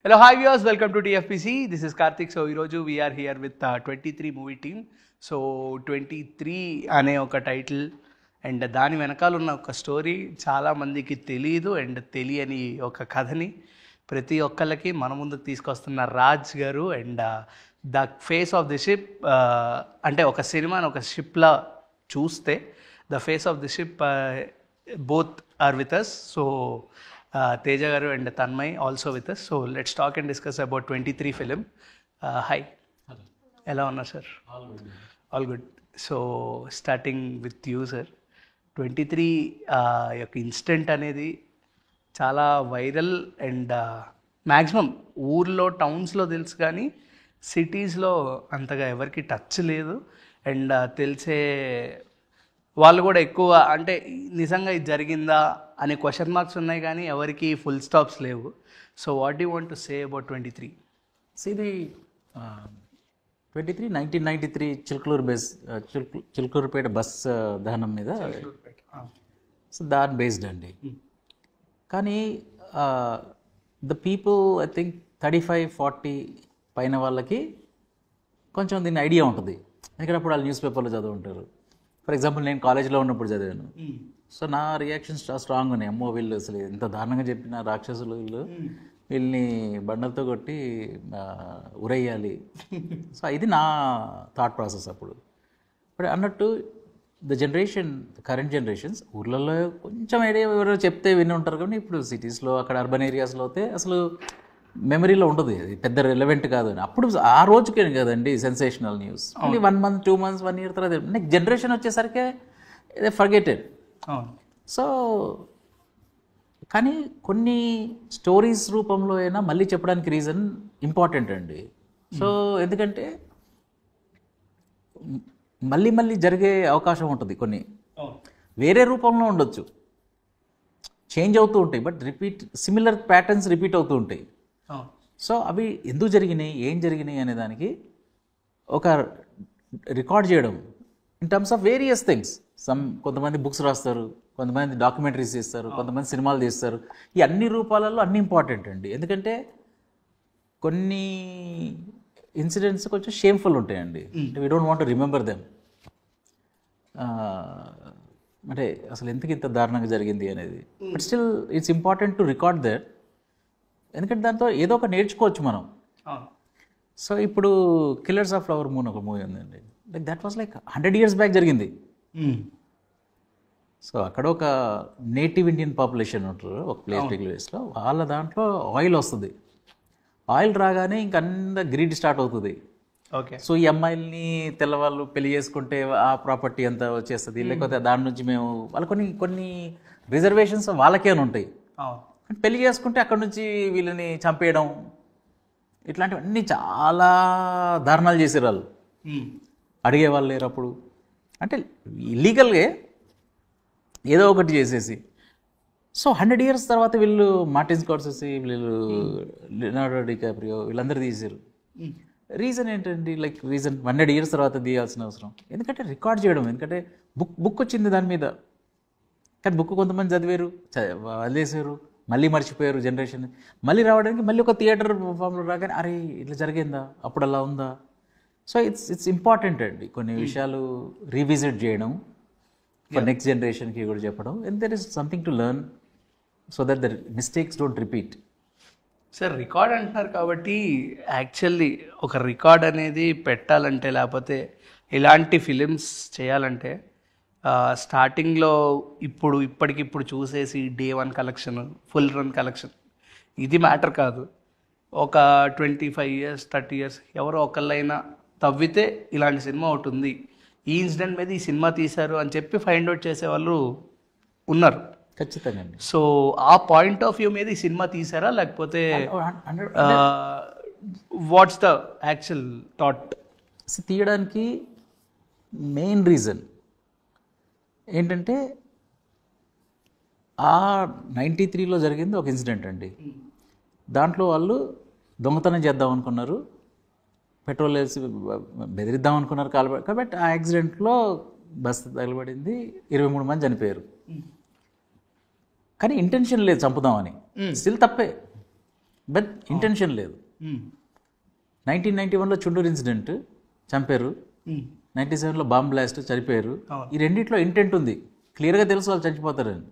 Hello, hi viewers, welcome to TFPC. This is Karthik. So, ఈరోజు we are here with 23 movie team. So 23 అనే ఒక title and దాని వెనకాల ఉన్న ఒక స్టోరీ చాలా మందికి తెలియదు అండ్ తెలియని ఒక కథని ప్రతి ఒక్కళ్ళకి మన ముందుకు తీసుకొస్తున్న రాజ్ గారు and the face of the ship. అంటే ఒక సినిమాని ఒక షిప్లా చూస్తే the face of the ship both are with us. So Teja garu and Tanmay also with us. So let's talk and discuss about 23 film. Hi. Hello. Hello, Anna sir. All good. All good. So starting with you sir. 23 యొక్క incident అనేది చాలా viral and maximum ఊర్లో టౌన్స్లో తెలుసు కానీ సిటీస్లో అంతగా ఎవరికి touch లేదు అండ్ తెలిసే వాళ్ళు కూడా ఎక్కువ అంటే నిజంగా ఇది జరిగిందా అనే క్వశ్చన్ మార్క్స్ ఉన్నాయి కానీ ఎవరికి ఫుల్ స్టాప్స్ లేవు. So what you want to say about 23? ఇది 23 1993 చిలుకలూరు చిలుకలూరుపేట బస్ దహనం మీద సో దాని బేస్డ్ అండి. కానీ ద పీపుల్ ఐ థింక్ 35-40 పైన వాళ్ళకి కొంచెం దీని ఐడియా ఉంటుంది, ఎందుకంటే అప్పుడు వాళ్ళు న్యూస్ పేపర్లో చదువుంటారు. ఫర్ ఎగ్జాంపుల్ నేను కాలేజ్లో ఉన్నప్పుడు చదివాను. సో నా రియాక్షన్స్ చాలా స్ట్రాంగ్ ఉన్నాయి. అమ్మో వీళ్ళు అసలు ఎంత దారుణంగా చెప్పిన రాక్షసులు వీళ్ళని బండలతో కొట్టి ఉరేయాలి. సో ఇది నా థాట్ ప్రాసెస్ అప్పుడు. బట్ అన్నట్టు ద జనరేషన్ కరెంట్ జనరేషన్స్ ఊర్లలో కొంచెం ఐడియా ఎవరో చెప్తే విని ఉంటారు, కానీ ఇప్పుడు సిటీస్లో అక్కడ అర్బన్ ఏరియాస్లో అయితే అసలు మెమరీలో ఉంటుంది, అది పెద్ద రెలవెంట్ కాదు అని. అప్పుడు ఆ రోజుకే కదండి సెన్సేషనల్ న్యూస్. మళ్ళీ 1 month 2 months 1 year తర్వాత నెక్స్ట్ జనరేషన్ వచ్చేసరికి ఇదే ఫర్గెటెడ్. సో కానీ కొన్ని స్టోరీస్ రూపంలో అయినా మళ్ళీ చెప్పడానికి రీజన్ ఇంపార్టెంట్ అండి. సో ఎందుకంటే మళ్ళీ మళ్ళీ జరిగే అవకాశం ఉంటుంది, కొన్ని వేరే రూపంలో ఉండొచ్చు, చేంజ్ అవుతూ ఉంటాయి, బట్ సిమిలర్ ప్యాటర్న్స్ రిపీట్ అవుతూ ఉంటాయి. సో అవి ఎందుకు జరిగినాయి, ఏం జరిగినాయి అనే దానికి ఒక రికార్డ్ చేయడం in terms of various things. కొంతమంది బుక్స్ రాస్తారు, కొంతమంది డాక్యుమెంటరీస్ చేస్తారు, కొంతమంది సినిమాలు చేస్తారు. ఈ అన్ని రూపాలలో అన్ని ఇంపార్టెంట్ అండి, ఎందుకంటే కొన్ని ఇన్సిడెంట్స్ కొంచెం షేమ్ఫుల్ ఉంటాయండి. We don't want to remember them. అంటే అసలు ఎందుకు ఇంత దారుణంగా జరిగింది అనేది. But still it's important to record that, ఎందుకంటే దాంతో ఏదో ఒక నేర్చుకోవచ్చు మనం. సో ఇప్పుడు కిల్లర్స్ ఆఫ్ ఫ్లవర్ మూన్ ఒక మూవీ ఉందండి, like that was like 100 years back జరిగింది. సో అక్కడ ఒక నేటివ్ ఇండియన్ పాపులేషన్ ఉంటారు ఒక ప్లేస్లో, వాళ్ళ దాంట్లో ఆయిల్ వస్తుంది. ఆయిల్ రాగానే ఇంక అంత గ్రీడ్ స్టార్ట్ అవుతుంది. ఓకే. సో ఈ అమ్మాయిల్ని తెల్లవాళ్ళు పెళ్లి చేసుకుంటే ఆ ప్రాపర్టీ అంతా వచ్చేస్తుంది, లేకపోతే దాని నుంచి మేము వాళ్ళు కొన్ని రిజర్వేషన్స్ వాళ్ళకే ఉంటాయి. పెళ్లి చేసుకుంటే అక్కడ నుంచి వీళ్ళని చంపేయడం, ఇట్లాంటివన్నీ చాలా దారుణాలు చేసారు వాళ్ళు. అడిగేవాళ్ళు లేరు అప్పుడు, అంటే ఇల్లీగల్గా ఏదో ఒకటి చేసేసి. సో 100 years తర్వాత వీళ్ళు మార్టిన్ స్కార్సెసీ, వీళ్ళు లియోనార్డో డికాప్రియో వీళ్ళందరూ తీసారు. రీజన్ ఏంటండి, లైక్ రీజన్ 100 years తర్వాత తీయాల్సిన అవసరం ఎందుకంటే రికార్డ్ చేయడం. ఎందుకంటే బుక్ వచ్చింది దాని మీద, కానీ బుక్ కొంతమంది చదివారు, వదిలేసారు, మళ్ళీ మర్చిపోయారు జనరేషన్. మళ్ళీ రావడానికి మళ్ళీ ఒక థియేటర్ ఫామ్లో రాగానే అరే ఇట్లా జరిగిందా, అప్పుడు అలా ఉందా. సో ఇట్స్ ఇంపార్టెంట్ అండి కొన్ని విషయాలు రీవిజిట్ చేయడం, ఫర్ నెక్స్ట్ జనరేషన్కి కూడా చెప్పడం. And there is something to learn so that the mistakes don't repeat. Sir record అంటున్నారు కాబట్టి యాక్చువల్లీ ఒక రికార్డ్ అనేది పెట్టాలంటే, లేకపోతే ఇలాంటి ఫిలిమ్స్ చేయాలంటే స్టార్టింగ్లో ఇప్పటికిప్పుడు చూసేసి day 1 collection, full run collection ఇది మ్యాటర్ కాదు. ఒక 25 years 30 years ఎవరో ఒకళ్ళైనా తవ్వితే ఇలాంటి సినిమా ఒకటి ఉంది, ఈ ఇన్సిడెంట్ మీద ఈ సినిమా తీశారు అని చెప్పి ఫైండ్ అవుట్ చేసేవాళ్ళు ఉన్నారు ఖచ్చితంగా. సో ఆ పాయింట్ ఆఫ్ వ్యూ మీద ఈ సినిమా తీసారా, లేకపోతే వాట్స్ ద యాక్చువల్ థాట్? తీయడానికి మెయిన్ రీజన్ ఏంటంటే ఆ 93లో జరిగింది ఒక ఇన్సిడెంట్ అండి. దాంట్లో వాళ్ళు దొంగతనం చేద్దాం అనుకున్నారు, పెట్రోల్ వేసి బెదిరిద్దాం అనుకున్నారు కాబట్టి ఆ యాక్సిడెంట్లో బస్ తగలబడింది, 23 మంది చనిపోయారు. కానీ ఇంటెన్షన్ లేదు చంపుదామని, స్టిల్ తప్పే. బట్ ఇంటెన్షన్ లేదు. 1991లో చుండూరు ఇన్సిడెంట్ చంపారు, 97లో బాంబ్ బ్లాస్ట్ చనిపోయారు. ఈ రెండిట్లో ఇంటెంట్ ఉంది, క్లియర్గా తెలుసు వాళ్ళు చచ్చిపోతారని.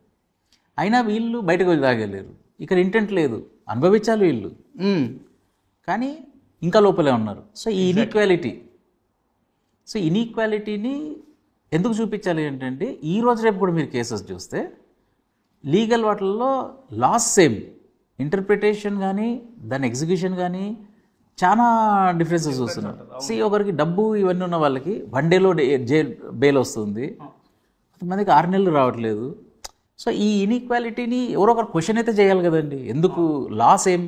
అయినా వీళ్ళు బయటకు రాగలేరు. ఇక్కడ ఇంటెంట్ లేదు, అనుభవించాలి వీళ్ళు, కానీ ఇంకా లోపలే ఉన్నారు. సో ఈ ఇన్ఈక్వాలిటీని ఎందుకు చూపించాలి ఏంటంటే, ఈ రోజు రేపు కూడా మీరు కేసెస్ చూస్తే లీగల్ వాటిల్లో లాస్ సేమ్, ఇంటర్ప్రిటేషన్ కానీ దాని ఎగ్జిక్యూషన్ కానీ చాలా డిఫరెన్సెస్ చూస్తున్నారు. ఒకరికి డబ్బు ఇవన్నీ ఉన్న వాళ్ళకి 1 డేలో బెయిల్ వస్తుంది, కొంతమందికి 6 నెలలు రావట్లేదు. సో ఈ ఇన్ఈక్వాలిటీని ఎవరో ఒకరు క్వశ్చన్ అయితే చేయాలి కదండి. ఎందుకు లా సేమ్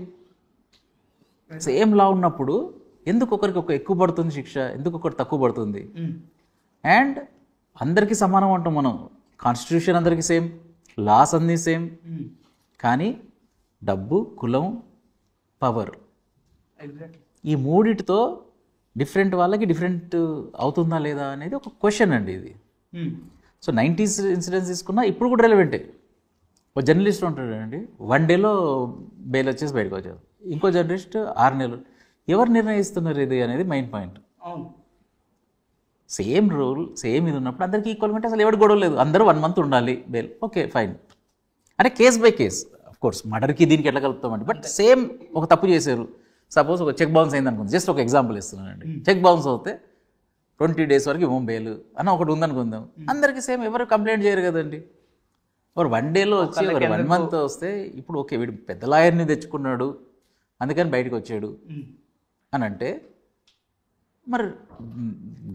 లా ఉన్నప్పుడు ఎందుకు ఒకరికి ఎక్కువ పడుతుంది శిక్ష, ఎందుకు ఒకటి తక్కువ పడుతుంది? అండ్ అందరికీ సమానం అంటాం మనం, కాన్స్టిట్యూషన్ అందరికీ సేమ్, లాస్ అన్నీ సేమ్, కానీ డబ్బు, కులం, పవర్, ఈ మూడిటితో డిఫరెంట్ వాళ్ళకి డిఫరెంట్ అవుతుందా లేదా అనేది ఒక క్వశ్చన్ అండి ఇది. సో 90s ఇన్సిడెంట్స్ తీసుకున్నా ఇప్పుడు కూడా రెలవెంటే. ఒక జర్నలిస్ట్ ఉంటాడండి, 1 డేలో బెయిల్ వచ్చేసి బయటకు వచ్చారు, ఇంకో జర్నలిస్ట్ 6 నెలలు. ఎవరు నిర్ణయిస్తున్నారు ఇది అనేది main point. Same rule same ఇది ఉన్నప్పుడు అందరికీ ఈక్వల్ అంటే అసలు ఎవరికి గొడవ లేదు, అందరూ 1 మంత్ ఉండాలి బెయిల్, ఓకే ఫైన్. అంటే case by case, of course మర్డర్కి దీనికి ఎట్లా కలుపుతామండి, బట్ సేమ్ ఒక తప్పు చేశారు, సపోజ్ ఒక చెక్ బౌన్స్ అయింది అనుకుంది, జస్ట్ ఒక ఎగ్జాంపుల్ ఇస్తున్నానండి. చెక్ బౌన్స్ అవుతే 20 days వరకు ఇవ్వం బెయిల్ అని ఒకటి ఉందనుకుందాం, అందరికీ సేమ్, ఎవరు కంప్లైంట్ చేయరు కదండి. ఒక 1 డేలో వచ్చి ఒక 1 month వస్తే ఇప్పుడు ఓకే వీడు పెద్ద లాయర్ని తెచ్చుకున్నాడు అందుకని బయటకు వచ్చాడు అని అంటే, మరి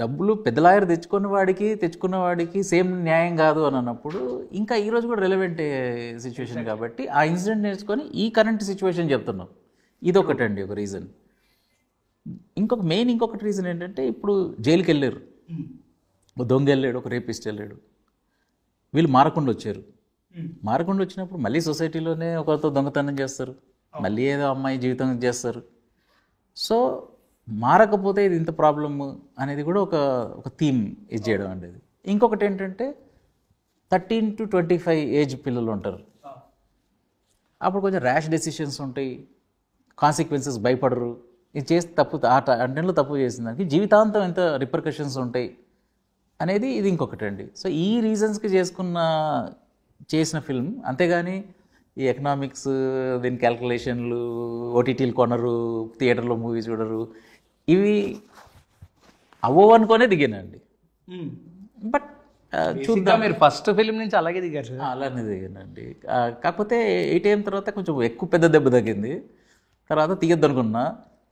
డబ్బులు పెద్ద లాయర్ తెచ్చుకున్న వాడికి సేమ్ న్యాయం కాదు అని అన్నప్పుడు ఇంకా ఈరోజు కూడా రెలవెంట్ సిచ్యువేషన్ కాబట్టి ఆ ఇన్సిడెంట్ నేర్చుకొని ఈ కరెంట్ సిచ్యువేషన్ చెప్తున్నాం. ఇదొకటండి ఒక రీజన్. ఇంకొకటి రీజన్ ఏంటంటే, ఇప్పుడు జైలుకి వెళ్ళారు, ఒక దొంగ వెళ్ళాడు, ఒక రేపిస్ట్ వెళ్ళాడు, వీళ్ళు మారకుండా వచ్చారు. మారకుండా వచ్చినప్పుడు మళ్ళీ సొసైటీలోనే ఒకరితో దొంగతనం చేస్తారు, మళ్ళీ ఏదో అమ్మాయి జీవితం చేస్తారు. సో మారకపోతే ఇది ఇంత ప్రాబ్లమ్ అనేది కూడా ఒక థీమ్ ఇది చేయడం అండి. ఇది ఇంకొకటి ఏంటంటే 13 to 25 ఏజ్ పిల్లలు ఉంటారు, అప్పుడు కొంచెం ర్యాష్ డెసిషన్స్ ఉంటాయి, కాన్సిక్వెన్సెస్ భయపడరు. ఇది చేస్తే తప్పు, ఆ టైంలో తప్పు చేసిన దానికి జీవితాంతం ఎంత రిపర్కషన్స్ ఉంటాయి అనేది ఇది ఇంకొకటి అండి. సో ఈ రీజన్స్కి చేసిన ఫిల్మ్, అంతేగాని ఈ ఎకనామిక్స్, దీని క్యాల్కులేషన్లు, ఓటీటీలు కొనరు, థియేటర్లో మూవీ చూడరు, ఇవి అవ్వనుకోనే దిగానండి. బట్ చూద్దాం, మీరు ఫస్ట్ ఫిల్మ్ నుంచి అలాగే దిగారు. అలానే దిగానండి. కాకపోతే 8 AM తర్వాత కొంచెం ఎక్కువ పెద్ద దెబ్బ తగ్గింది, తర్వాత తీయద్దు అనుకున్నా,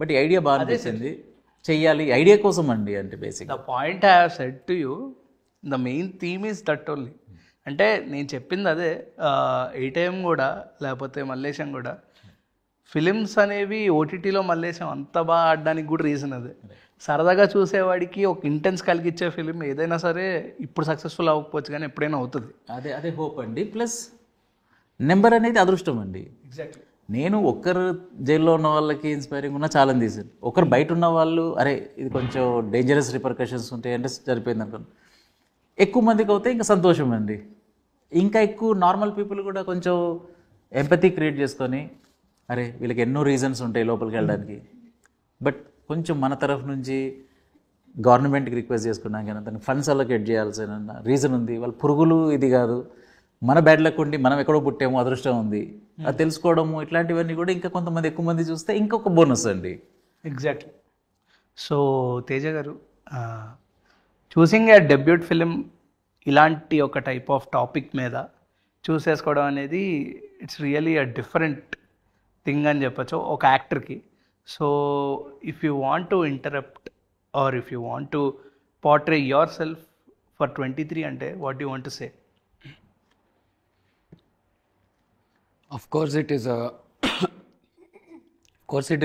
బట్ ఈ ఐడియా బాగా అనిపించింది, చెయ్యాలి ఐడియా కోసం అండి. అంటే basic the point I have said to you, the main theme is that only. అంటే నేను చెప్పింది అదే, 8 AM కూడా లేకపోతే మల్లేశం కూడా, ఫిలిమ్స్ అనేవి ఓటీటీలో మల్లేశం అంత బాగా ఆడడానికి కూడా రీజన్ అదే. సరదాగా చూసేవాడికి ఒక ఇంటెన్స్ కలిగించే ఫిలిం ఏదైనా సరే ఇప్పుడు సక్సెస్ఫుల్ అవ్వకపోవచ్చు కానీ ఎప్పుడైనా అవుతుంది. అదే హోప్ అండి. ప్లస్ నెంబర్ అనేది అదృష్టం అండి. ఎగ్జాక్ట్లీ. నేను ఒక్కరు జైల్లో ఉన్న వాళ్ళకి ఇన్స్పైరింగ్ ఉన్న చాలా తీసాను, ఒకరు బయట ఉన్న వాళ్ళు అరే ఇది కొంచెం డేంజరస్ రిపర్కషన్స్ ఉంటాయి అంటే సరిపోయింది అనుకోండి. ఎక్కువ మందికి అవుతే ఇంకా సంతోషం అండి. ఇంకా ఎక్కువ నార్మల్ పీపుల్ కూడా కొంచెం ఎంపతి క్రియేట్ చేసుకొని, అరే వీళ్ళకి ఎన్నో రీజన్స్ ఉంటాయి లోపలికి వెళ్ళడానికి, బట్ కొంచెం మన తరఫు నుంచి గవర్నమెంట్కి రిక్వెస్ట్ చేసుకున్నాం కానీ దానికి ఫండ్స్ అలొకేట్ చేయాల్సిన రీజన్ ఉంది. వాళ్ళు పురుగులు ఇది కాదు, మన బ్యాడ్ లక్ ఉండి మనం ఎక్కడో పుట్టామో అదృష్టం ఉంది, అది తెలుసుకోవడము, ఇట్లాంటివన్నీ కూడా ఇంకా కొంతమంది ఎక్కువ మంది చూస్తే ఇంకొక బోనస్ అండి. ఎగ్జాక్ట్లీ. సో తేజ గారు, చూసింగ్ ఏ డెబ్యూట్ ఫిలిం ఇలాంటి ఒక టైప్ ఆఫ్ టాపిక్ మీద చూసేసుకోవడం అనేది it's really a different thing అని చెప్పచ్చు ఒక యాక్టర్కి. So if you want to interrupt or if you want to portray yourself for 23 అంటే what you want to say? Of course, it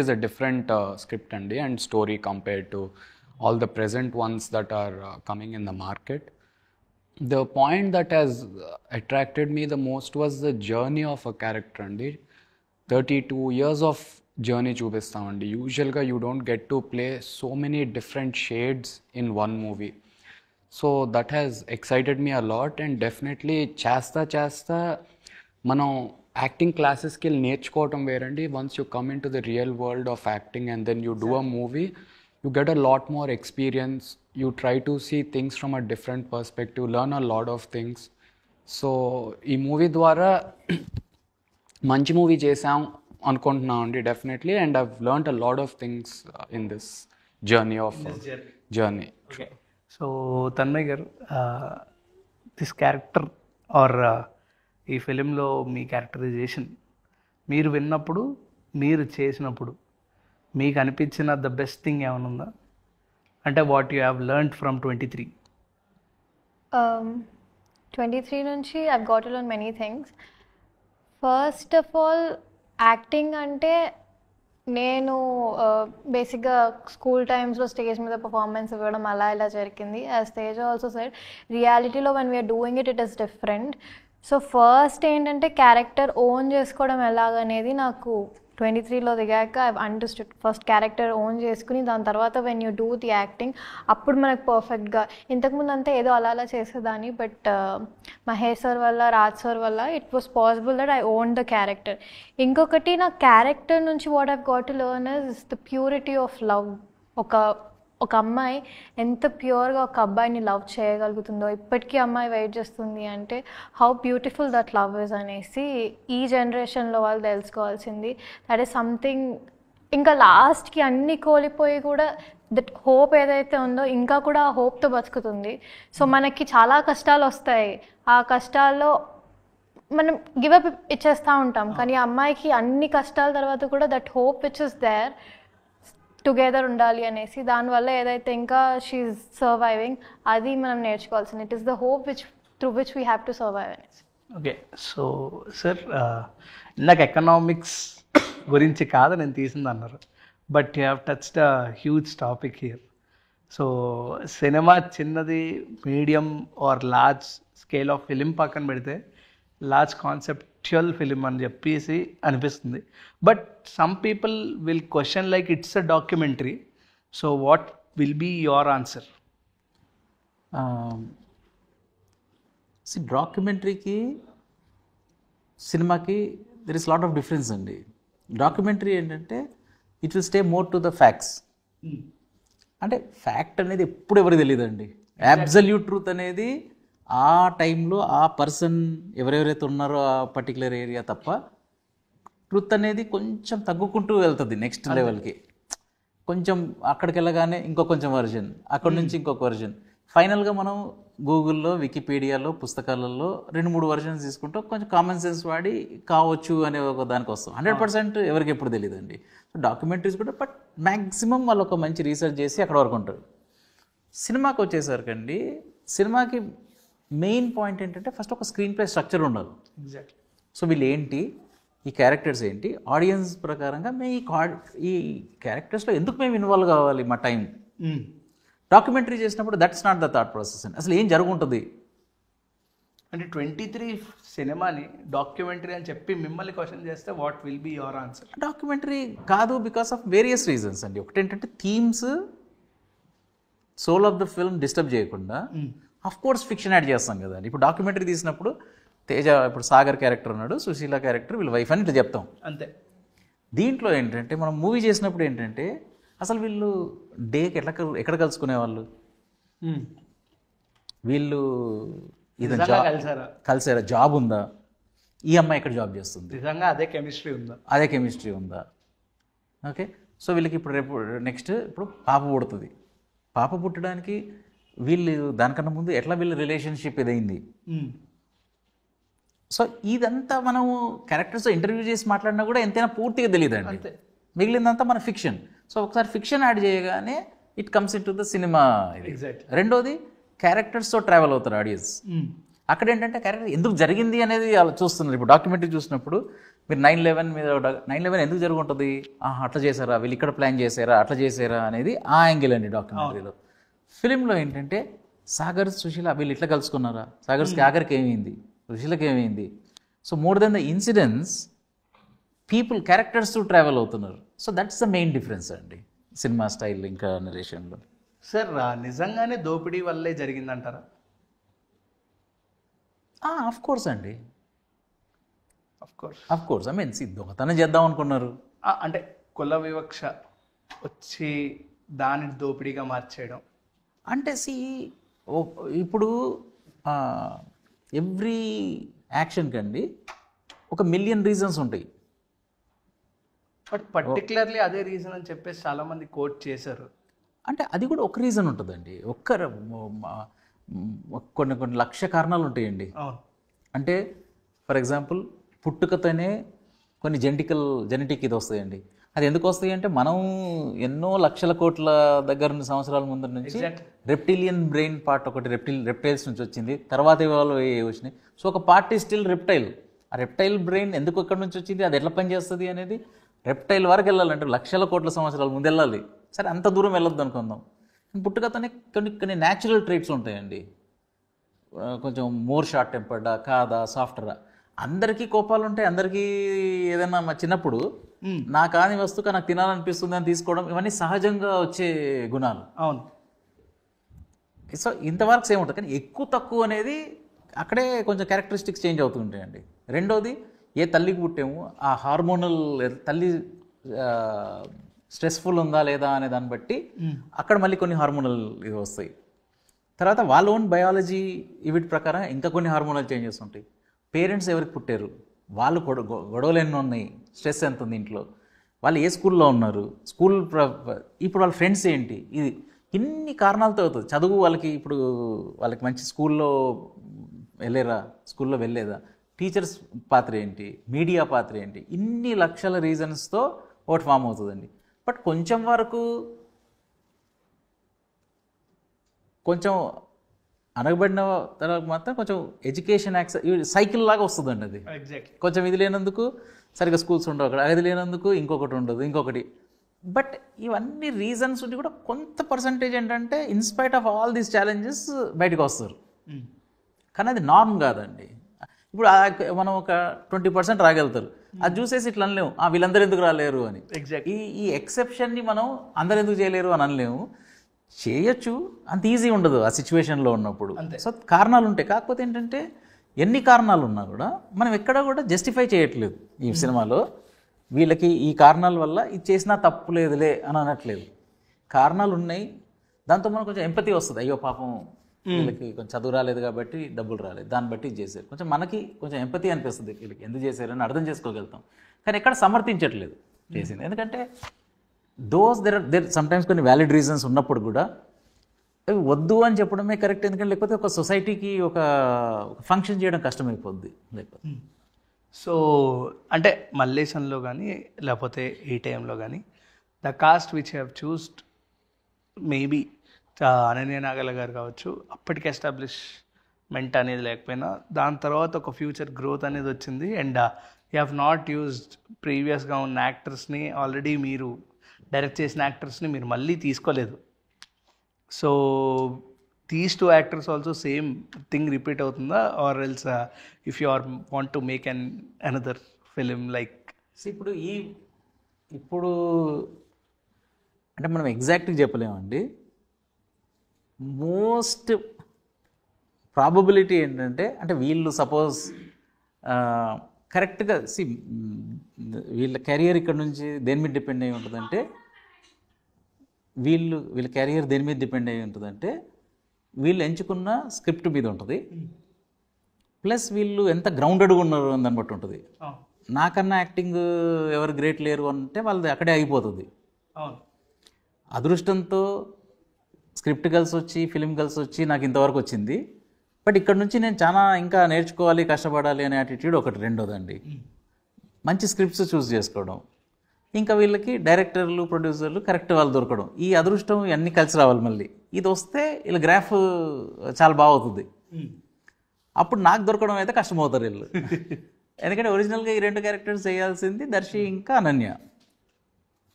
is a different script and story compared to all the present ones that are coming in the market. The point that has attracted me the most was the journey of a character. 32 years of journey చూపిస్తామండి. యూజువల్గా you don't get to play so many different shades in one movie. So that has excited me a lot, and definitely చేస్తా మనం acting క్లాసెస్కి వెళ్ళి నేర్చుకోవటం వేరండి. Once you come into the real world of acting and then you do a movie, you get a lot more experience, you try to see things from a different perspective, learn a lot of things. So ఈ movie ద్వారా మంచి movie చేసాం అనుకుంటున్నాం అండి definitely, and I've learned a lot of things in this journey. Okay, so Tanmay గారు, this character are ఈ ఫిలింలో మీ characterisation మీరు విన్నప్పుడు, మీరు చేసినప్పుడు మీకు అనిపించిన ద బెస్ట్ థింగ్ ఏమైనా ఉందా? అంటే what you have learned from 23? 23 నుంచి I've got to learn many things. First of all, acting అంటే నేను బేసిక్గా స్కూల్ టైమ్స్లో స్టేజ్ మీద పర్ఫార్మెన్స్ ఇవ్వడం అలా ఇలా జరిగింది. యాజ్ తేజ ఆల్సో సెడ్, రియాలిటీలో when we are doing it it is different. So first ఏంటంటే క్యారెక్టర్ ఓన్ చేసుకోవడం ఎలాగనేది నాకు 23లో దిగాక I understood. First character own చేసుకుని దాని తర్వాత when you do the acting అప్పుడు మనకు పర్ఫెక్ట్గా. ఇంతకుముందు అంతా ఏదో అలా అలా చేసేదాన్ని, బట్ మహేష్ సార్ వల్ల, రాజ్ సార్ వల్ల it was possible that I own the character. ఇంకొకటి, నా క్యారెక్టర్ నుంచి what I've got to learn is the purity of love. ఒక అమ్మాయి ఎంత ప్యూర్గా ఒక అబ్బాయిని లవ్ చేయగలుగుతుందో, ఇప్పటికీ అమ్మాయి వెయిట్ చేస్తుంది అంటే how beautiful that love is అనేసి ఈ జనరేషన్లో వాళ్ళు తెలుసుకోవాల్సింది. That is something. ఇంకా లాస్ట్కి అన్నీ కోల్పోయి కూడా దట్ హోప్ ఏదైతే ఉందో ఇంకా కూడా ఆ హోప్తో బతుకుతుంది. సో మనకి చాలా కష్టాలు వస్తాయి, ఆ కష్టాల్లో మనం గివప్ ఇచ్చేస్తూ ఉంటాం, కానీ ఆ అమ్మాయికి అన్ని కష్టాల తర్వాత కూడా that hope which is there, together ఉండాలి అనేసి. దానివల్ల ఏదైతే ఇంకా షీఈ్ సర్వైవింగ్, అది మనం నేర్చుకోవాల్సింది. It is the hope through which we have to survive అనేసి. ఓకే, సో సార్, నాకు ఎకనామిక్స్ గురించి కాదు నేను తీసింది అన్నారు, but you have touched a huge topic here. So cinema చిన్నది, medium or large scale of film పక్కన పెడితే లార్జ్ కాన్సెప్చువల్ ఫిలిం అని చెప్పేసి అనిపిస్తుంది. But some people will question like it's a documentary. So what will be your answer? డాక్యుమెంటరీకి సినిమాకి there is lot of difference అండి. Documentary ఏంటంటే it will stay more to the facts. అంటే fact అనేది ఎప్పుడు ఎవరికి తెలియదండి. అబ్సల్యూట్ ట్రూత్ అనేది ఆ టైంలో ఆ పర్సన్ ఎవరెవరైతే ఉన్నారో ఆ పర్టికులర్ ఏరియా తప్ప, ట్రూత్ అనేది కొంచెం తగ్గుకుంటూ వెళ్తుంది నెక్స్ట్ లెవెల్కి. కొంచెం అక్కడికి వెళ్ళగానే ఇంకో కొంచెం వర్జన్, అక్కడ నుంచి ఇంకొక వర్జన్, ఫైనల్గా మనం గూగుల్లో, వికీపీడియాలో, పుస్తకాలలో 2-3 వర్జన్స్ తీసుకుంటూ కొంచెం కామన్ సెన్స్ వాడి కావచ్చు అనే ఒక దానికి వస్తాం. 100% ఎవరికి ఎప్పుడు తెలియదండి. సో డాక్యుమెంటరీస్ కూడా, బట్ మ్యాక్సిమం వాళ్ళు ఒక మంచి రీసెర్చ్ చేసి అక్కడ వరకు ఉంటారు. సినిమాకి వచ్చేసరికండి, సినిమాకి మెయిన్ పాయింట్ ఏంటంటే ఫస్ట్ ఒక స్క్రీన్ ప్లే స్ట్రక్చర్ ఉండాలి. ఎగ్జాక్ట్లీ. సో వీళ్ళు ఏంటి, ఈ క్యారెక్టర్స్ ఏంటి, ఆడియన్స్ ప్రకారంగా మేము ఈ క్యారెక్టర్స్లో ఎందుకు మేము ఇన్వాల్వ్ కావాలి, మా టైం. డాక్యుమెంటరీ చేసినప్పుడు that's not the thought process అండి. అసలు ఏం జరుగుంటుంది అంటే 23 సినిమాని డాక్యుమెంటరీ అని చెప్పి మిమ్మల్ని క్వశ్చన్ చేస్తే what will be your answer? Documentary కాదు, బికాస్ ఆఫ్ వేరియస్ రీజన్స్ అండి. ఒకటేంటంటే themes, soul of the film disturb చేయకుండా అఫ్ కోర్స్ ఫిక్షన్ యాడ్ చేస్తాం కదండి. ఇప్పుడు డాక్యుమెంటరీ తీసినప్పుడు తేజ, ఇప్పుడు సాగర్ క్యారెక్టర్ ఉన్నాడు, సుశీల క్యారెక్టర్, వీళ్ళ వైఫ్ అని ఇట్లా చెప్తాం అంతే. దీంట్లో ఏంటంటే మనం మూవీ చేసినప్పుడు ఏంటంటే అసలు వీళ్ళు డేకి ఎక్కడ కలుసుకునేవాళ్ళు, వీళ్ళు ఇది కలిసారా, జాబ్ ఉందా, ఈ అమ్మాయి ఎక్కడ జాబ్ చేస్తుంది, నిజంగా అదే కెమిస్ట్రీ ఉందా, ఓకే. సో వీళ్ళకి ఇప్పుడు రేపు నెక్స్ట్ ఇప్పుడు పాప పుడుతుంది. పాప పుట్టడానికి వీళ్ళు దానికన్నా ముందు ఎట్లా వీళ్ళ రిలేషన్షిప్ ఇదైంది. సో ఇదంతా మనము క్యారెక్టర్స్ ఇంటర్వ్యూ చేసి మాట్లాడినా కూడా ఎంతైనా పూర్తిగా తెలియదండి. మిగిలిందంతా మన ఫిక్షన్. సో ఒకసారి ఫిక్షన్ యాడ్ చేయగానే it comes in to the cinema. రెండోది క్యారెక్టర్స్తో ట్రావెల్ అవుతారు ఆడియన్స్. అక్కడ ఏంటంటే క్యారెక్టర్ ఎందుకు జరిగింది అనేది అలా చూస్తున్నారు. ఇప్పుడు డాక్యుమెంటరీ చూసినప్పుడు మీరు 9/11 మీద 9/11 ఎందుకు జరుగుంటుంది, అట్లా చేశారా, వీళ్ళు ఇక్కడ ప్లాన్ చేశారా, అట్లా చేశారా అనేది ఆ యాంగిల్ అండి డాక్యుమెంటరీలో. ఫిలింలో ఏంటంటే సాగర్, సుశీల వీళ్ళు ఇట్లా కలుసుకున్నారా, సాగర్కి ఏమైంది, సుశీలకి ఏమైంది. So more than the incidents, people characters travel అవుతున్నారు. So that's the main difference అండి సినిమా స్టైల్ ఇంకా నరేషన్లో. సార్, నిజంగానే దోపిడీ వల్లే జరిగిందంటారా? ఆఫ్ కోర్స్ అండి. ఆఫ్ కోర్స్ ఐ మీన్ దొంగతనం చేద్దాం అనుకున్నారు. అంటే కుల వివక్ష వచ్చి దాని దోపిడీగా మార్చేయడం అంటే ఇప్పుడు ఎవ్రీ యాక్షన్కి అండి 1,000,000 రీజన్స్ ఉంటాయి. బట్ పర్టికులర్లీ అదే రీజన్ అని చెప్పేసి చాలామంది కోట్ చేశారు. అంటే అది కూడా ఒక రీజన్ ఉంటుందండి. కొన్ని లక్ష కారణాలు ఉంటాయండి. అంటే ఫర్ ఎగ్జాంపుల్ పుట్టుకతోనే కొన్ని జెనెటిక్ ఇది వస్తాయండి. అది ఎందుకు వస్తాయి అంటే మనం ఎన్నో లక్షల కోట్ల దగ్గర సంవత్సరాల ముందు నుంచి రెప్టిలియన్ బ్రెయిన్ పార్ట్ ఒకటి రెప్టైల్స్ నుంచి వచ్చింది, తర్వాత ఇవాళ వచ్చినాయి. సో ఒక పార్ట్ ఈజ్ స్టిల్ రెప్టైల్. ఆ రెప్టైల్ బ్రెయిన్ ఎందుకు ఎక్కడి నుంచి వచ్చింది, అది ఎట్లా పనిచేస్తుంది అనేది రెప్టైల్ వరకు వెళ్ళాలంటే లక్షల కోట్ల సంవత్సరాల ముందు వెళ్ళాలి. సరే అంత దూరం వెళ్ళొద్దు అనుకుందాం. పుట్టుకతోనే కొన్ని న్యాచురల్ ట్రేట్స్ ఉంటాయండి. కొంచెం మోర్ షార్ట్ టెంపర్డా కాదా సాఫ్ట్రా, అందరికీ కోపాలు ఉంటాయి. అందరికీ ఏదైనా చిన్నప్పుడు నా కాని వస్తువు నాకు తినాలనిపిస్తుంది అని తీసుకోవడం, ఇవన్నీ సహజంగా వచ్చే గుణాలు. అవును. సో ఇంతవరకు సేమ్ ఉంటుంది. కానీ ఎక్కువ తక్కువ అనేది అక్కడే కొంచెం క్యారెక్టరిస్టిక్స్ చేంజ్ అవుతూ ఉంటాయండి. రెండోది ఏ తల్లికి పుట్టాము ఆ హార్మోనల్ తల్లి స్ట్రెస్ఫుల్ ఉందా లేదా అనే దాన్ని బట్టి అక్కడ మళ్ళీ కొన్ని హార్మోనల్ ఇది వస్తాయి. తర్వాత వాళ్ళ ఓన్ బయాలజీ వీటి ప్రకారం ఇంకా కొన్ని హార్మోనల్ చేంజెస్ ఉంటాయి. పేరెంట్స్ ఎవరికి పుట్టారు, వాళ్ళు గొడవలు ఎన్ని ఉన్నాయి, స్ట్రెస్ ఎంత ఉంది ఇంట్లో, వాళ్ళు ఏ స్కూల్లో ఉన్నారు, ఇప్పుడు వాళ్ళ ఫ్రెండ్స్ ఏంటి, ఇది ఇన్ని కారణాలతో అవుతుంది. చదువు వాళ్ళకి మంచి స్కూల్లో వెళ్ళేదా, టీచర్స్ పాత్ర ఏంటి, మీడియా పాత్ర ఏంటి, ఇన్ని లక్షల రీజన్స్తో ఒకటి ఫామ్ అవుతుందండి. బట్ కొంచెం వరకు కొంచెం అనగబడిన తర్వాత మాత్రం కొంచెం ఎడ్యుకేషన్ సైకిల్ లాగా వస్తుందండి అది. కొంచెం ఇది లేనందుకు సరిగ్గా స్కూల్స్ ఉండవు, అక్కడ అది లేనందుకు ఇంకొకటి ఉండదు, ఇంకొకటి. బట్ ఇవన్నీ రీజన్స్ ఉండి కూడా కొంత పర్సంటేజ్ ఏంటంటే in spite of all these challenges బయటకు వస్తారు. కానీ అది నార్మ్ కాదండి. ఇప్పుడు మనం ఒక 20% రాగలుగుతారు, అది చూసేసి ఇట్లా అనలేము వీళ్ళందరూ ఎందుకు రాలేరు అని. ఈ ఎక్సెప్షన్ని మనం అందరు ఎందుకు చేయలేరు అని అనలేము. చేయొచ్చు, అంత ఈజీ ఉండదు ఆ సిచ్యువేషన్లో ఉన్నప్పుడు. సో కారణాలు ఉంటాయి. కాకపోతే ఏంటంటే ఎన్ని కారణాలు ఉన్నా కూడా మనం ఎక్కడ కూడా జస్టిఫై చేయట్లేదు ఈ సినిమాలో. వీళ్ళకి ఈ కారణాల వల్ల ఇది చేసినా తప్పు లేదులే అని అనట్లేదు. కారణాలు ఉన్నాయి, దాంతో మనకు కొంచెం ఎంపతి వస్తుంది. అయ్యో పాపం వీళ్ళకి కొంచెం చదువు రాలేదు కాబట్టి డబ్బులు రాలేదు, దాన్ని బట్టి చేశారు. కొంచెం మనకి కొంచెం ఎంపతి అనిపిస్తుంది, వీళ్ళకి ఎందుకు చేశారని అర్థం చేసుకోగలుగుతాం. కానీ ఎక్కడ సమర్థించట్లేదు చేసింది. ఎందుకంటే దేర్ సమ్టైమ్స్ కొన్ని వ్యాలిడ్ రీజన్స్ ఉన్నప్పుడు కూడా అవి వద్దు అని చెప్పడమే కరెక్ట్. ఎందుకంటే లేకపోతే ఒక సొసైటీకి ఒక ఫంక్షన్ చేయడం కష్టమైపోద్ది లేకపోతే. సో అంటే మల్లేశంలో కానీ లేకపోతే ఈ టైంలో కానీ the cast which have choosed maybe Ananya Nagalla garu కావచ్చు, అప్పటికి ఎస్టాబ్లిష్మెంట్ అనేది లేకపోయినా దాని తర్వాత ఒక ఫ్యూచర్ గ్రోత్ అనేది వచ్చింది. And you have not used ప్రీవియస్గా ఉన్న యాక్టర్స్ని, ఆల్రెడీ మీరు డైరెక్ట్ చేసిన యాక్టర్స్ని మీరు మళ్ళీ తీసుకోలేదు. So these two actors also same thing repeat అవుతుందా, or else if you are want to make another film like? ఇప్పుడు అంటే మనం ఎగ్జాక్ట్గా చెప్పలేమండి. మోస్ట్ ప్రాబబిలిటీ ఏంటంటే అంటే వీళ్ళు సపోజ్ కరెక్ట్గా వీళ్ళ కెరియర్ ఇక్కడ నుంచి దేని మీద డిపెండ్ అయి ఉంటుందంటే వీళ్ళ కెరియర్ దేని మీద డిపెండ్ అయి ఉంటుందంటే వీళ్ళు ఎంచుకున్న స్క్రిప్ట్ మీద ఉంటుంది, ప్లస్ వీళ్ళు ఎంత గ్రౌండెడ్గా ఉన్నారు అని దాన్ని బట్టి ఉంటుంది. నాకన్నా యాక్టింగ్ ఎవరు గ్రేట్ లేరు అంటే వాళ్ళది అక్కడే అయిపోతుంది. అదృష్టంతో స్క్రిప్ట్ కలిసి వచ్చి ఫిలిం కలిసి వచ్చి నాకు ఇంతవరకు వచ్చింది. బట్ ఇక్కడ నుంచి నేను చాలా ఇంకా నేర్చుకోవాలి, కష్టపడాలి అనే యాటిట్యూడ్ ఒకటి. రెండోదండి మంచి స్క్రిప్ట్స్ చూస్ చేసుకోవడం, ఇంకా వీళ్ళకి డైరెక్టర్లు ప్రొడ్యూసర్లు కరెక్ట్ వాళ్ళు దొరకడం, ఈ అదృష్టం ఇవన్నీ కలిసి రావాలి. మళ్ళీ ఇది వస్తే వీళ్ళ గ్రాఫ్ చాలా బాగుంటుంది. అప్పుడు నాకు దొరకడం అయితే కష్టమవుతారు వీళ్ళు. ఎందుకంటే ఒరిజినల్గా ఈ 2 క్యారెక్టర్స్ చేయాల్సింది దర్శి ఇంకా అనన్య.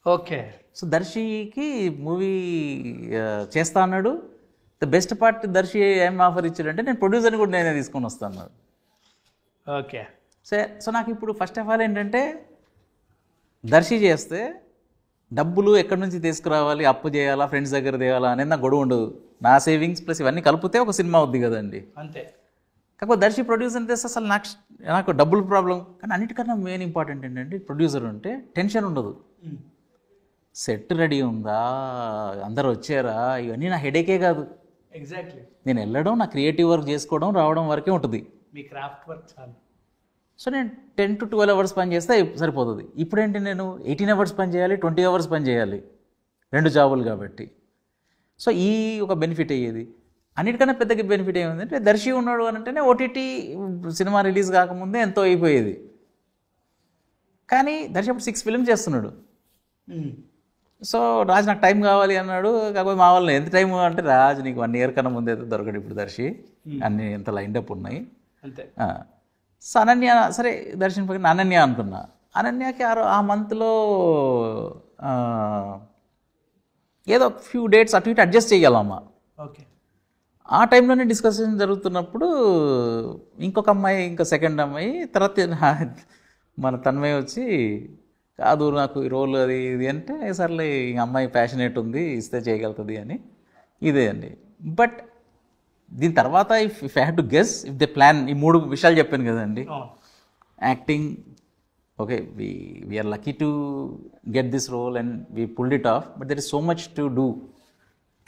ఓకే. సో దర్శికి మూవీ చేస్తా అన్నాడు. ద బెస్ట్ పార్ట్ దర్శి ఏం ఆఫర్ ఇచ్చాడంటే నేను ప్రొడ్యూసర్ని కూడా నేనే తీసుకొని వస్తాను. ఓకే. సో నాకు ఇప్పుడు ఫస్ట్ ఆఫ్ ఆల్ ఏంటంటే దర్శి చేస్తే డబ్బులు ఎక్కడి నుంచి తీసుకురావాలి, అప్పు చేయాలా, ఫ్రెండ్స్ దగ్గర తేయాలా అనేది నాకు గొడవ ఉండదు. నా సేవింగ్స్ ప్లస్ ఇవన్నీ కలిపితే ఒక సినిమా అవుద్ది కదండి. అంతే. కాకపోతే దర్శి ప్రొడ్యూసర్ అంటే అసలు నాకు డబ్బులు ప్రాబ్లం. కానీ అన్నిటికన్నా మెయిన్ ఇంపార్టెంట్ ఏంటంటే ప్రొడ్యూసర్ ఉంటే టెన్షన్ ఉండదు. సెట్ రెడీ ఉందా, అందరు వచ్చారా, ఇవన్నీ నా హెడేకే కాదు. ఎగ్జాక్ట్లీ. నేను వెళ్ళడం, నా క్రియేటివ్ వర్క్ చేసుకోవడం, రావడం వరకే ఉంటుంది. మీ క్రాఫ్ట్ వర్క్ చాలు. సో నేను 10 to 12 hours పని చేస్తే సరిపోతుంది. ఇప్పుడేంటి నేను 18 hours పని చేయాలి, 20 hours పని చేయాలి, 2 జాబులు కాబట్టి. సో ఈ ఒక బెనిఫిట్ అయ్యేది. అన్నిటికన్నా పెద్దగా బెనిఫిట్ ఏముందంటే దర్శి ఉన్నాడు అని అంటేనే ఓటీటీ సినిమా రిలీజ్ కాకముందే ఎంతో అయిపోయేది. కానీ దర్శి అప్పుడు 6 films చేస్తున్నాడు. సో రాజు నాకు టైం కావాలి అన్నాడు. కాకపోతే మా వాళ్ళు ఎంత టైం అంటే రాజు నీకు 1 year కన్నా ముందే దొరకడు ఇప్పుడు దర్శి, అన్ని ఎంత లైన్డప్ ఉన్నాయి అంతే. సో అనన్య సరే దర్శన్ పక్కన అనన్య అనుకున్నా. అనన్యకి ఆ మంత్లో ఏదో ఫ్యూ డేట్స్ అటు ఇటు అడ్జస్ట్ చేయగలమ్మా. ఓకే. ఆ టైంలోనే డిస్కషన్ జరుగుతున్నప్పుడు ఇంకొక అమ్మాయి, ఇంకా సెకండ్ అమ్మాయి, తర్వాత మన తన్మయ్య వచ్చి కాదు నాకు ఈ రోల్ అది ఇది అంటే సర్లే ఈ అమ్మాయి ప్యాషనేట్ ఉంది ఇస్తే చేయగలుగుతుంది అని ఇదే అండి. బట్ దీని తర్వాత if I have to guess if they plan, ఈ 3 విషయాలు చెప్పాను కదండి. Acting okay, we're lucky to get this role and we pulled it off, but there is so much to do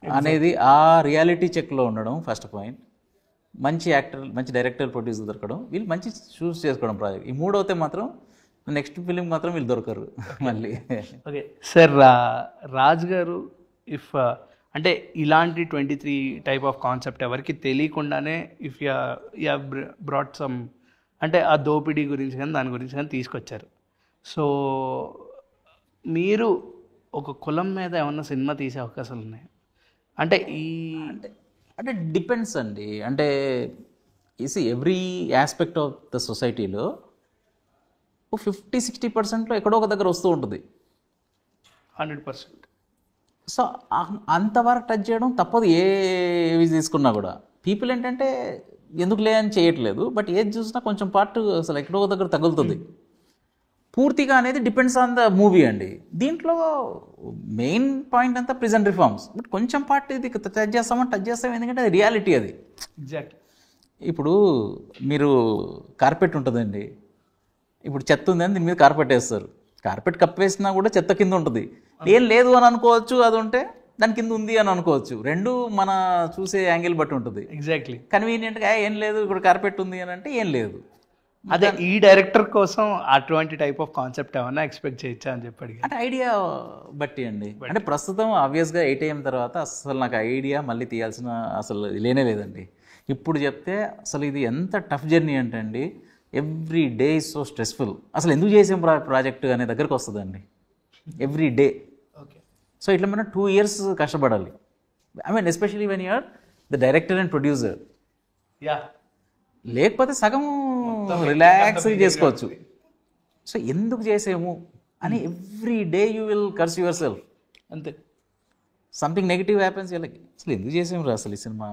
అనేది ఆ రియాలిటీ చెక్లో ఉండడం ఫస్ట్ పాయింట్. మంచి actor, మంచి డైరెక్టర్, ప్రొడ్యూసర్ దొరకడం, వీళ్ళు మంచి చూస్ చేసుకోవడం ప్రాజెక్ట్. ఈ 3 అయితే మాత్రం నెక్స్ట్ ఫిలిం మాత్రం వీళ్ళు దొరకరు మళ్ళీ. ఓకే సార్, రాజ్ గారు ఇఫ్ అంటే ఇలాంటి 23 టైప్ ఆఫ్ కాన్సెప్ట్ ఎవరికి తెలియకుండానే ఇఫ్ యూ బ్రాట్ సమ్ అంటే ఆ దోపిడీ గురించి కానీ దాని గురించి కానీ తీసుకొచ్చారు. సో మీరు ఒక కులం మీద ఏమన్నా సినిమా తీసే అవకాశాలు ఉన్నాయి అంటే అంటే డిపెండ్స్ అండి. అంటే EC every aspect of the సొసైటీలో 50-60% ఎక్కడో ఒక దగ్గర వస్తూ ఉంటుంది. 100%. సో అంతవరకు టచ్ చేయడం తప్పదు ఏవి తీసుకున్నా కూడా. పీపుల్ ఏంటంటే ఎందుకు లే అని చేయట్లేదు, బట్ ఏది చూసినా కొంచెం పార్ట్ అసలు ఎక్కడో ఒక దగ్గర తగులుతుంది. పూర్తిగా అనేది డిపెండ్స్ ఆన్ ద మూవీ అండి. దీంట్లో మెయిన్ పాయింట్ అంతా ప్రిజన్ రిఫార్మ్స్, బట్ కొంచెం పార్ట్ ఇది టచ్ చేస్తాం ఎందుకంటే అది రియాలిటీ. అది ఎగ్జాక్ట్. ఇప్పుడు మీరు కార్పెట్ ఉంటుందండి, ఇప్పుడు చెత్త ఉందని దీని మీద కార్పెట్ వేస్తారు. కార్పెట్ కప్పేసినా కూడా చెత్త కింద ఉంటుంది. ఏం లేదు అని అనుకోవచ్చు, అది ఉంటే దాని కింద ఉంది అని అనుకోవచ్చు. రెండు మన చూసే యాంగిల్ బట్టి ఉంటుంది. ఎగ్జాక్ట్లీ. కన్వీనియంట్గా ఏం లేదు ఇప్పుడు కార్పెట్ ఉంది అని అంటే ఏం లేదు. అదే ఈ డైరెక్టర్ కోసం అటువంటి టైప్ ఆఫ్ కాన్సెప్ట్ ఏమన్నా ఎక్స్పెక్ట్ చేయొచ్చా అని చెప్పి అంటే ఐడియా బట్టి అండి. అంటే ప్రస్తుతం ఆబ్వియస్గా 8 AM తర్వాత అసలు నాకు ఐడియా మళ్ళీ తీయాల్సిన అసలు లేనే లేదండి. ఇప్పుడు చెప్తే అసలు ఇది ఎంత టఫ్ జర్నీ అంటే అండి, every day is so stressful. అసలు ఎందుకు చేసాం ప్రాజెక్ట్ అనే దగ్గరకు వస్తుందండి ఎవ్రీ డే. ఓకే. సో ఇట్లా మనం 2 years కష్టపడాలి. I mean especially when you're the director and producer. Yeah. లేకపోతే సగం రిలాక్స్ చేసుకోవచ్చు. సో ఎందుకు చేసాము అని every day you will curse yourself. అంతే. సంథింగ్ నెగిటివ్ హ్యాపెన్స్, అసలు ఎందుకు చేసాము రా అసలు ఈ సినిమా.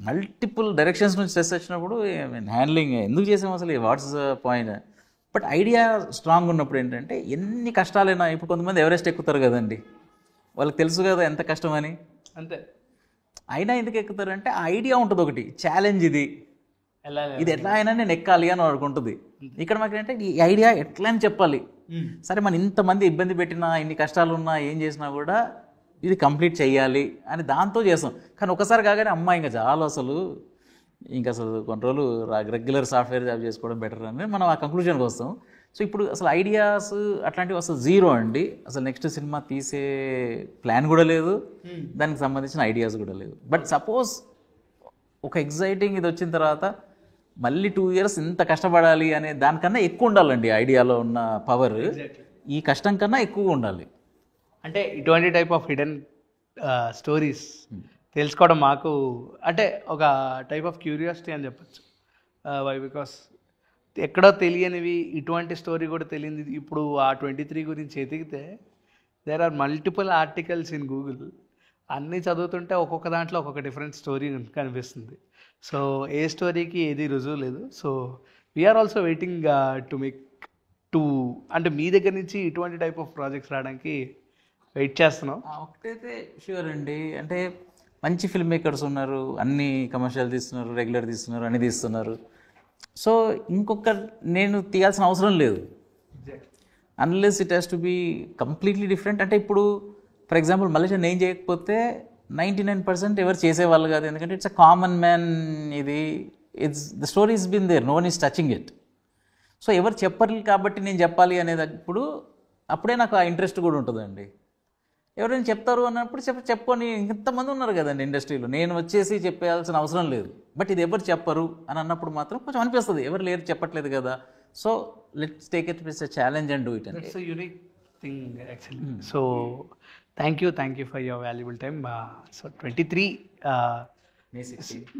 మల్టిపుల్ డైరెక్షన్స్ నుంచి స్ట్రెస్ వచ్చినప్పుడు హ్యాండ్లింగ్ ఎందుకు చేసాము అసలు, what's point. But idea strong ఉన్నప్పుడు ఏంటంటే ఎన్ని కష్టాలైనా, ఇప్పుడు కొంతమంది ఎవరెస్ట్ ఎక్కుతారు కదండి, వాళ్ళకి తెలుసు కదా ఎంత కష్టం అని. అంతే. అయినా ఎందుకు ఎక్కుతారంటే ఆ ఐడియా ఉంటుంది ఒకటి, ఛాలెంజ్ ఇది ఎట్లా అయినా నేను ఎక్కాలి అని వాడికి ఉంటుంది. ఇక్కడ మాకు ఏంటంటే ఈ ఐడియా ఎట్లా అని చెప్పాలి. సరే మనం ఇంతమంది ఇబ్బంది పెట్టినా, ఇన్ని కష్టాలు ఉన్నా, ఏం చేసినా కూడా ఇది కంప్లీట్ చేయాలి అని దాంతో చేస్తాం. కానీ ఒకసారి కాగానే అమ్మాయి ఇంకా చాలా అసలు కొన్ని రోజులు రెగ్యులర్ సాఫ్ట్వేర్ జాబ్ చేసుకోవడం బెటర్ అని మనం ఆ కంక్లూజన్కి వస్తాం. సో ఇప్పుడు అసలు ఐడియాస్ అట్లాంటివి అసలు జీరో అండి. అసలు నెక్స్ట్ సినిమా తీసే ప్లాన్ కూడా లేదు, దానికి సంబంధించిన ఐడియాస్ కూడా లేదు. బట్ సపోజ్ ఒక ఎగ్జైటింగ్ ఇది వచ్చిన తర్వాత మళ్ళీ 2 years ఇంత కష్టపడాలి అనే దానికన్నా ఎక్కువ ఉండాలండి ఐడియాలో ఉన్న పవర్. ఈ కష్టం కన్నా ఎక్కువ ఉండాలి. అంటే ఇటువంటి టైప్ ఆఫ్ హిడెన్ స్టోరీస్ తెలుసుకోవడం మాకు అంటే ఒక టైప్ ఆఫ్ క్యూరియాసిటీ అని చెప్పచ్చు. వై బికాస్ ఎక్కడో తెలియనివి, ఇటువంటి స్టోరీ కూడా తెలియదు. ఇప్పుడు ఆ 23 గురించి ఎతికితే there are multiple articles in Google. అన్నీ చదువుతుంటే ఒక్కొక్క దాంట్లో ఒక్కొక్క డిఫరెంట్ స్టోరీ కనిపిస్తుంది. సో ఏ స్టోరీకి ఏది రుజువు లేదు. So we are also waiting to అంటే మీ దగ్గర నుంచి ఇటువంటి టైప్ ఆఫ్ ప్రాజెక్ట్స్ రావడానికి వెయిట్ చేస్తున్నాం. ఒకటైతే ష్యూర్ అండి, అంటే మంచి ఫిల్మ్ మేకర్స్ ఉన్నారు, అన్ని కమర్షియల్ తీస్తున్నారు, రెగ్యులర్ తీస్తున్నారు, అన్ని తీస్తున్నారు. సో ఇంకొక నేను తీయాల్సిన అవసరం లేదు, unless it has to be completely different. అంటే ఇప్పుడు ఫర్ ఎగ్జాంపుల్ మలేషియా నేను చేయకపోతే 99% ఎవరు చేసేవాళ్ళు కాదు, ఎందుకంటే ఇట్స్ అ కామన్ మ్యాన్. ఇది the story is been there, no one is touching it. So ఎవరు చెప్పరు కాబట్టి నేను చెప్పాలి అనేది అప్పుడే నాకు ఆ ఇంట్రెస్ట్ కూడా ఉంటుందండి. ఎవరైనా చెప్తారు అన్నప్పుడు చెప్పుకొని ఇంతమంది ఉన్నారు కదండి ఇండస్ట్రీలో, నేను వచ్చేసి చెప్పాల్సిన అవసరం లేదు. బట్ ఇది ఎవరు చెప్పరు అని అన్నప్పుడు మాత్రం కొంచెం అనిపిస్తుంది, ఎవరు లేరు చెప్పట్లేదు కదా. So let's take it with a challenge and do it. That's a unique thing actually. So thank you for your valuable time. So 23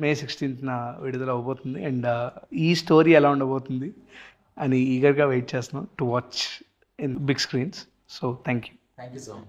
May 16th విడుదల అవబోతుంది అండ్ ఈ స్టోరీ ఎలా ఉండబోతుంది అని ఈగర్గా వెయిట్ చేస్తున్నాం to watch in big screens. So thank you. Thank you so much.